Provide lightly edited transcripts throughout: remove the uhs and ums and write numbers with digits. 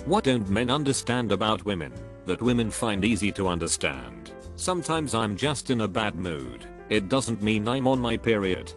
What don't men understand about women that women find easy to understand? Sometimes I'm just in a bad mood. It doesn't mean I'm on my period.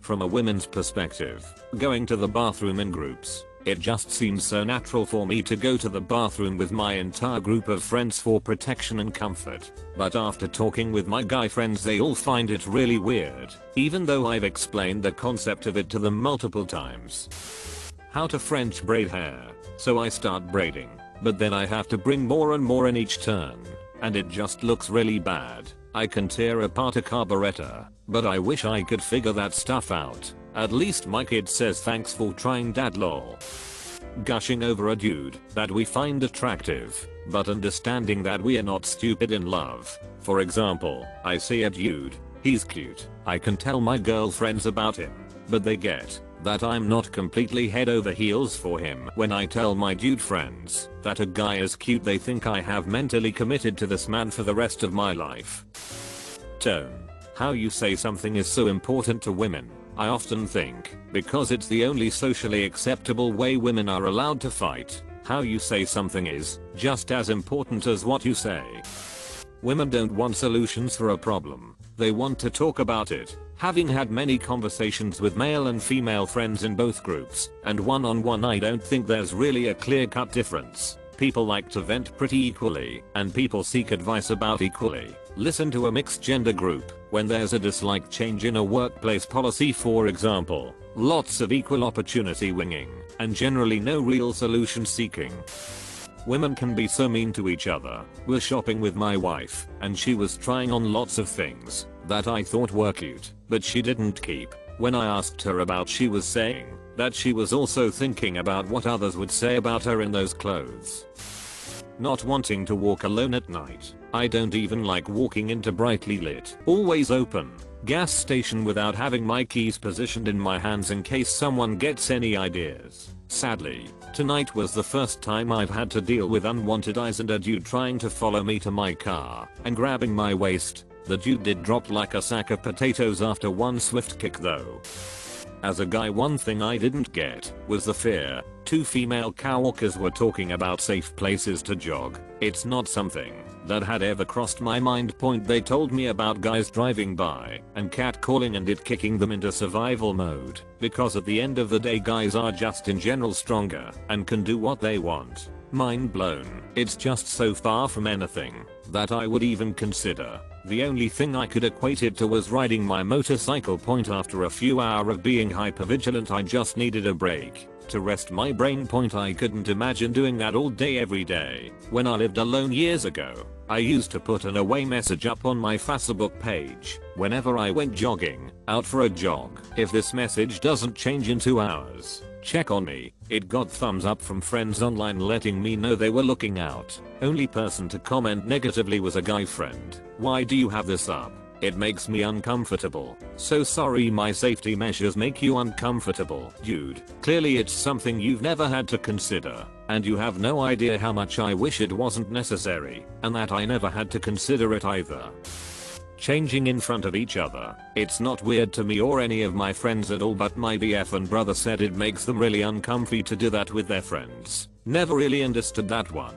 From a women's perspective, going to the bathroom in groups, it just seems so natural for me to go to the bathroom with my entire group of friends for protection and comfort. But after talking with my guy friends, they all find it really weird, even though I've explained the concept of it to them multiple times. How to French braid hair. So I start braiding, but then I have to bring more and more in each turn, and it just looks really bad. I can tear apart a carburetor, but I wish I could figure that stuff out. At least my kid says thanks for trying, dad lol. Gushing over a dude that we find attractive, but understanding that we are not stupid in love. For example, I see a dude, he's cute, I can tell my girlfriends about him, but they get that I'm not completely head over heels for him. When I tell my dude friends that a guy is cute, they think I have mentally committed to this man for the rest of my life. Tone. How you say something is so important to women. I often think, because it's the only socially acceptable way women are allowed to fight, how you say something is just as important as what you say. Women don't want solutions for a problem, they want to talk about it. Having had many conversations with male and female friends in both groups, and one-on-one, I don't think there's really a clear-cut difference. People like to vent pretty equally, and people seek advice about equally. Listen to a mixed gender group when there's a dislike change in a workplace policy, for example. Lots of equal opportunity winging, and generally no real solution seeking. Women can be so mean to each other. We're shopping with my wife, and she was trying on lots of things that I thought were cute, but she didn't keep. When I asked her about, she was saying that she was also thinking about what others would say about her in those clothes. Not wanting to walk alone at night. I don't even like walking into brightly lit, always open gas station without having my keys positioned in my hands in case someone gets any ideas. Sadly, tonight was the first time I've had to deal with unwanted eyes and a dude trying to follow me to my car and grabbing my waist. The dude did drop like a sack of potatoes after one swift kick though. As a guy, one thing I didn't get was the fear. Two female coworkers were talking about safe places to jog. It's not something that had ever crossed my mind. They told me about guys driving by and catcalling and it kicking them into survival mode, because at the end of the day guys are just in general stronger and can do what they want. Mind blown. It's just so far from anything that I would even consider. The only thing I could equate it to was riding my motorcycle. After a few hours of being hypervigilant, I just needed a break to rest my brain. I couldn't imagine doing that all day every day. When I lived alone years ago, I used to put an away message up on my Facebook page whenever I went jogging, out for a jog. If this message doesn't change in 2 hours, check on me. It got thumbs up from friends online letting me know they were looking out. Only person to comment negatively was a guy friend. Why do you have this up? It makes me uncomfortable. So sorry, my safety measures make you uncomfortable. Dude, clearly it's something you've never had to consider, and you have no idea how much I wish it wasn't necessary, and that I never had to consider it either. Changing in front of each other. It's not weird to me or any of my friends at all, but my BF and brother said it makes them really uncomfy to do that with their friends. Never really understood that one.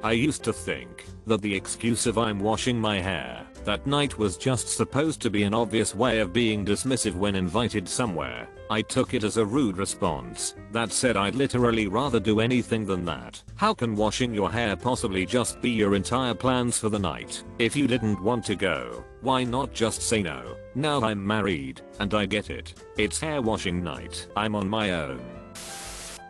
I used to think that the excuse of I'm washing my hair that night was just supposed to be an obvious way of being dismissive when invited somewhere. I took it as a rude response. That said, I'd literally rather do anything than that. How can washing your hair possibly just be your entire plans for the night? If you didn't want to go, why not just say no? Now I'm married, and I get it. It's hair washing night. I'm on my own.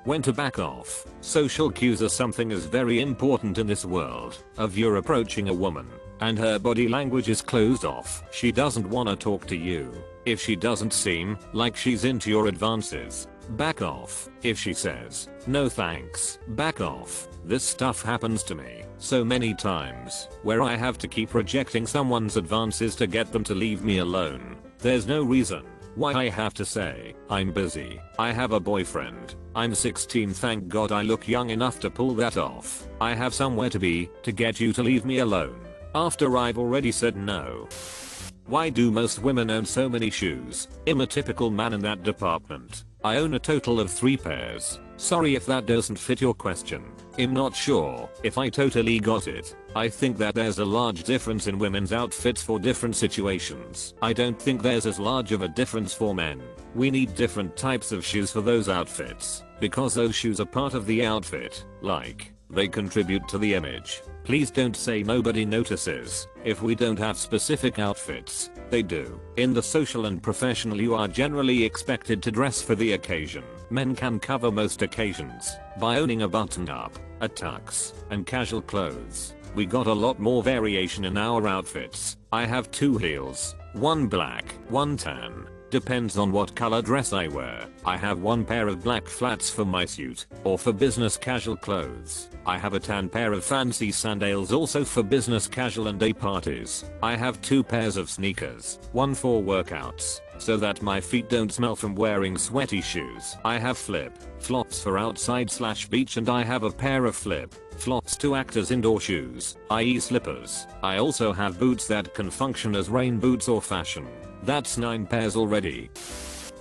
When to back off. Social cues are something is very important in this world. If you're approaching a woman and her body language is closed off, she doesn't wanna talk to you. If she doesn't seem like she's into your advances, back off. If she says, no thanks, back off. This stuff happens to me so many times where I have to keep rejecting someone's advances to get them to leave me alone. There's no reason why I have to say, I'm busy, I have a boyfriend, I'm 16, thank God I look young enough to pull that off, I have somewhere to be, to get you to leave me alone, after I've already said no. Why do most women own so many shoes? I'm a typical man in that department. I own a total of 3 pairs. Sorry if that doesn't fit your question. I'm not sure if I totally got it. I think that there's a large difference in women's outfits for different situations. I don't think there's as large of a difference for men. We need different types of shoes for those outfits, because those shoes are part of the outfit, like, they contribute to the image. Please don't say nobody notices. If we don't have specific outfits, they do. In the social and professional, you are generally expected to dress for the occasion. Men can cover most occasions by owning a button-up, a tux, and casual clothes. We got a lot more variation in our outfits. I have 2 heels, one black, one tan. Depends on what color dress I wear. I have 1 pair of black flats for my suit, or for business casual clothes. I have a tan pair of fancy sandals also for business casual and day parties. I have 2 pairs of sneakers, one for workouts, so that my feet don't smell from wearing sweaty shoes. I have flip-flops for outside/beach, and I have a pair of flip-flops to act as indoor shoes, i.e. slippers. I also have boots that can function as rain boots or fashion. That's 9 pairs already.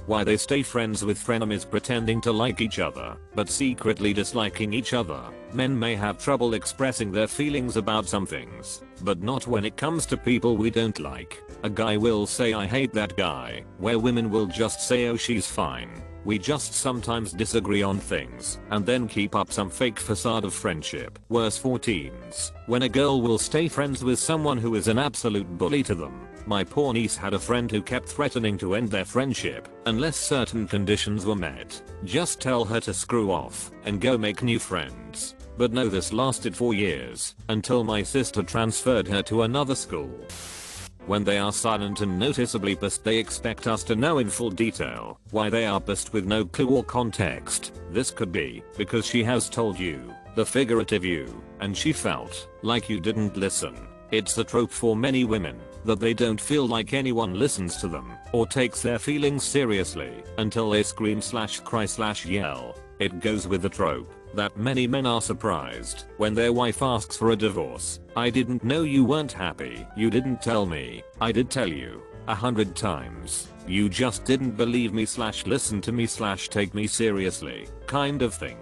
Why they stay friends with frenemies pretending to like each other, but secretly disliking each other. Men may have trouble expressing their feelings about some things, but not when it comes to people we don't like. A guy will say I hate that guy, where women will just say oh she's fine. We just sometimes disagree on things, and then keep up some fake facade of friendship. Worse for teens, when a girl will stay friends with someone who is an absolute bully to them. My poor niece had a friend who kept threatening to end their friendship unless certain conditions were met. Just tell her to screw off and go make new friends. But no, this lasted for years, until my sister transferred her to another school. When they are silent and noticeably pissed, they expect us to know in full detail why they are pissed with no clue or context. This could be because she has told you the figurative you, and she felt like you didn't listen. It's the trope for many women that they don't feel like anyone listens to them or takes their feelings seriously until they scream/cry/yell. It goes with the trope that many men are surprised when their wife asks for a divorce. I didn't know you weren't happy. You didn't tell me. I did tell you 100 times. You just didn't believe me/listen to me/take me seriously, kind of thing.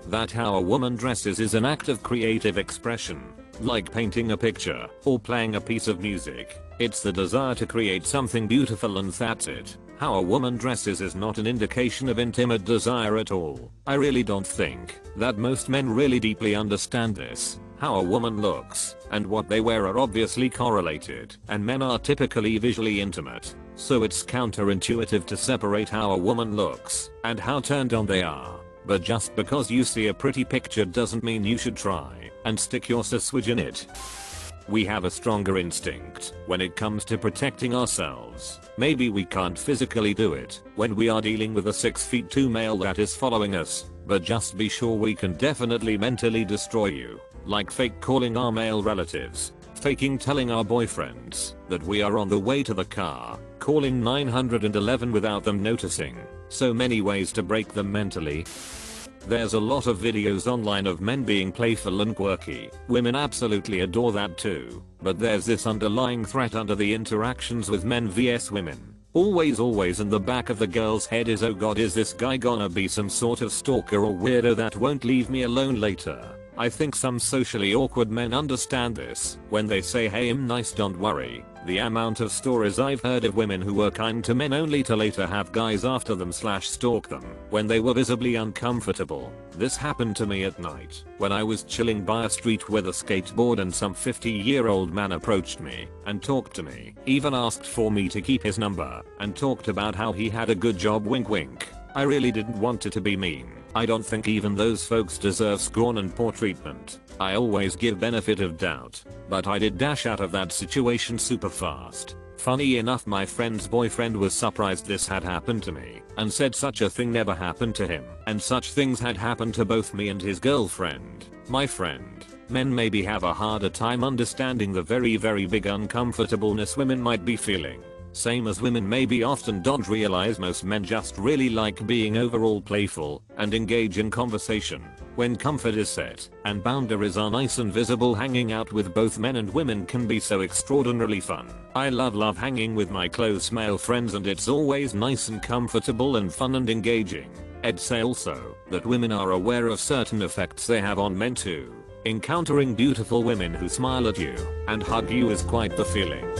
That how a woman dresses is an act of creative expression, like painting a picture or playing a piece of music. It's the desire to create something beautiful, and that's it. How a woman dresses is not an indication of intimate desire at all. I really don't think that most men really deeply understand this. How a woman looks and what they wear are obviously correlated, and men are typically visually intimate, so it's counterintuitive to separate how a woman looks and how turned on they are. But just because you see a pretty picture doesn't mean you should try and stick your switch in it. We have a stronger instinct when it comes to protecting ourselves. Maybe we can't physically do it when we are dealing with a 6'2" male that is following us, but just be sure we can definitely mentally destroy you. Like fake calling our male relatives, faking telling our boyfriends that we are on the way to the car, calling 911 without them noticing. So many ways to break them mentally. There's a lot of videos online of men being playful and quirky. Women absolutely adore that too. But there's this underlying threat under the interactions with men vs women. Always in the back of the girl's head is, oh god, is this guy gonna be some sort of stalker or weirdo that won't leave me alone later? I think some socially awkward men understand this when they say hey I'm nice, don't worry. The amount of stories I've heard of women who were kind to men only to later have guys after them/stalk them when they were visibly uncomfortable. This happened to me at night when I was chilling by a street with a skateboard, and some 50-year-old man approached me and talked to me, even asked for me to keep his number, and talked about how he had a good job, wink wink. I really didn't want it to be mean. I don't think even those folks deserve scorn and poor treatment. I always give benefit of doubt, but I did dash out of that situation super fast. Funny enough, my friend's boyfriend was surprised this had happened to me and said such a thing never happened to him, and such things had happened to both me and his girlfriend. My friend. Men maybe have a harder time understanding the very big uncomfortableness women might be feeling. Same as women maybe often don't realize most men just really like being overall playful and engage in conversation. When comfort is set and boundaries are nice and visible, hanging out with both men and women can be so extraordinarily fun. I love hanging with my close male friends, and it's always nice and comfortable and fun and engaging. I'd say also that women are aware of certain effects they have on men too. Encountering beautiful women who smile at you and hug you is quite the feeling.